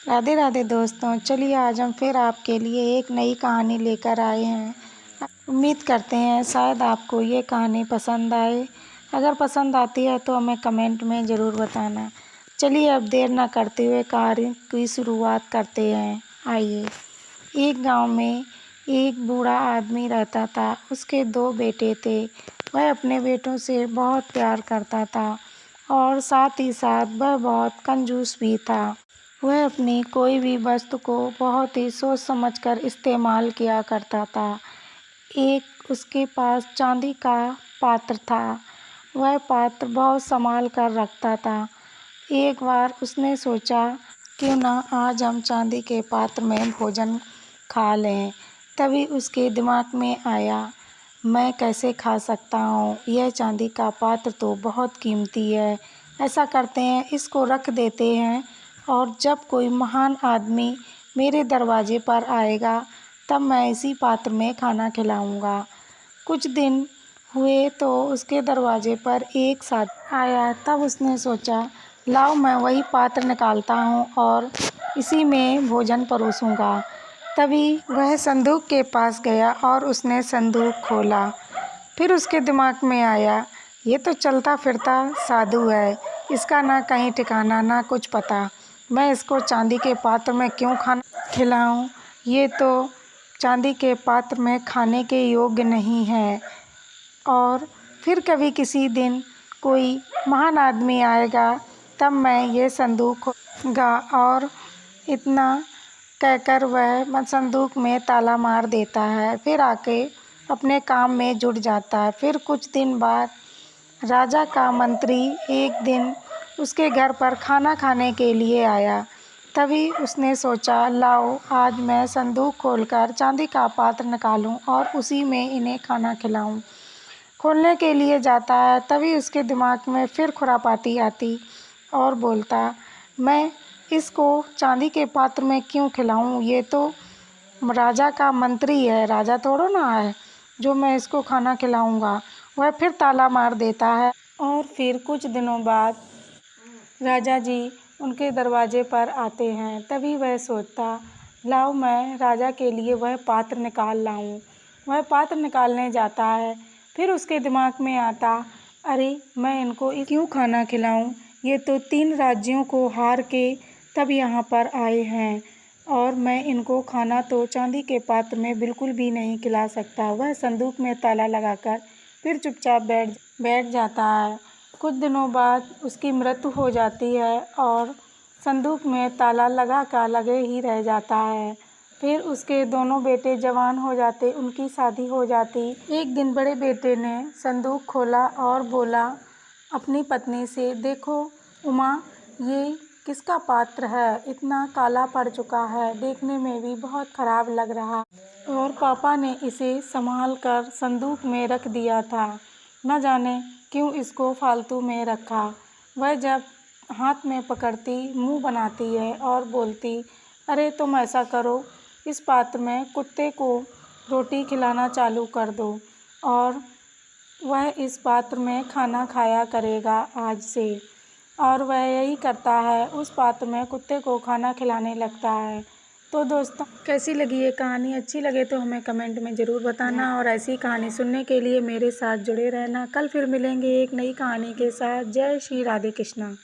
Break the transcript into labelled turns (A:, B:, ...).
A: राधे राधे दोस्तों, चलिए आज हम फिर आपके लिए एक नई कहानी लेकर आए हैं। उम्मीद करते हैं शायद आपको ये कहानी पसंद आए। अगर पसंद आती है तो हमें कमेंट में ज़रूर बताना। चलिए अब देर ना करते हुए कहानी की शुरुआत करते हैं। आइए। एक गांव में एक बूढ़ा आदमी रहता था। उसके 2 बेटे थे। वह अपने बेटों से बहुत प्यार करता था और साथ ही साथ वह बहुत कंजूस भी था। वह अपनी कोई भी वस्तु को बहुत ही सोच समझकर इस्तेमाल किया करता था। एक उसके पास चांदी का पात्र था। वह पात्र बहुत संभाल कर रखता था। एक बार उसने सोचा, क्यों ना आज हम चांदी के पात्र में भोजन खा लें। तभी उसके दिमाग में आया, मैं कैसे खा सकता हूँ, यह चांदी का पात्र तो बहुत कीमती है। ऐसा करते हैं, इसको रख देते हैं और जब कोई महान आदमी मेरे दरवाजे पर आएगा तब मैं इसी पात्र में खाना खिलाऊंगा। कुछ दिन हुए तो उसके दरवाजे पर एक साधु आया। तब उसने सोचा, लाओ मैं वही पात्र निकालता हूँ और इसी में भोजन परोसूंगा। तभी वह संदूक के पास गया और उसने संदूक खोला। फिर उसके दिमाग में आया, ये तो चलता फिरता साधु है, इसका ना कहीं ठिकाना ना कुछ पता। मैं इसको चांदी के पात्र में क्यों खाना खिलाऊं? ये तो चांदी के पात्र में खाने के योग्य नहीं है। और फिर कभी किसी दिन कोई महान आदमी आएगा तब मैं ये संदूक खोलूंगा। और इतना कहकर वह संदूक में ताला मार देता है। फिर आके अपने काम में जुट जाता है। फिर कुछ दिन बाद राजा का मंत्री एक दिन उसके घर पर खाना खाने के लिए आया। तभी उसने सोचा, लाओ आज मैं संदूक खोलकर चांदी का पात्र निकालूं और उसी में इन्हें खाना खिलाऊं। खोलने के लिए जाता है, तभी उसके दिमाग में फिर खुरापाती आती और बोलता, मैं इसको चांदी के पात्र में क्यों खिलाऊं? ये तो राजा का मंत्री है, राजा थोड़ो ना है जो मैं इसको खाना खिलाऊंगा। वह फिर ताला मार देता है। और फिर कुछ दिनों बाद राजा जी उनके दरवाजे पर आते हैं। तभी वह सोचता, लाओ मैं राजा के लिए वह पात्र निकाल लाऊं। वह पात्र निकालने जाता है। फिर उसके दिमाग में आता, अरे मैं इनको क्यों खाना खिलाऊं? ये तो 3 राज्यों को हार के तब यहाँ पर आए हैं और मैं इनको खाना तो चांदी के पात्र में बिल्कुल भी नहीं खिला सकता। वह संदूक में ताला लगाकर फिर चुपचाप बैठ जाता है। कुछ दिनों बाद उसकी मृत्यु हो जाती है और संदूक में ताला लगा का लगे ही रह जाता है। फिर उसके दोनों बेटे जवान हो जाते, उनकी शादी हो जाती। एक दिन बड़े बेटे ने संदूक खोला और बोला अपनी पत्नी से, देखो उमा, ये किसका पात्र है? इतना काला पड़ चुका है, देखने में भी बहुत खराब लग रहा और पापा ने इसे संभाल कर संदूक में रख दिया था। न जाने क्यों इसको फालतू में रखा। वह जब हाथ में पकड़ती, मुंह बनाती है और बोलती, अरे तुम ऐसा करो, इस पात्र में कुत्ते को रोटी खिलाना चालू कर दो और वह इस पात्र में खाना खाया करेगा आज से। और वह यही करता है, उस पात्र में कुत्ते को खाना खिलाने लगता है। तो दोस्तों, कैसी लगी ये कहानी? अच्छी लगे तो हमें कमेंट में ज़रूर बताना और ऐसी कहानी सुनने के लिए मेरे साथ जुड़े रहना। कल फिर मिलेंगे एक नई कहानी के साथ। जय श्री राधे कृष्णा।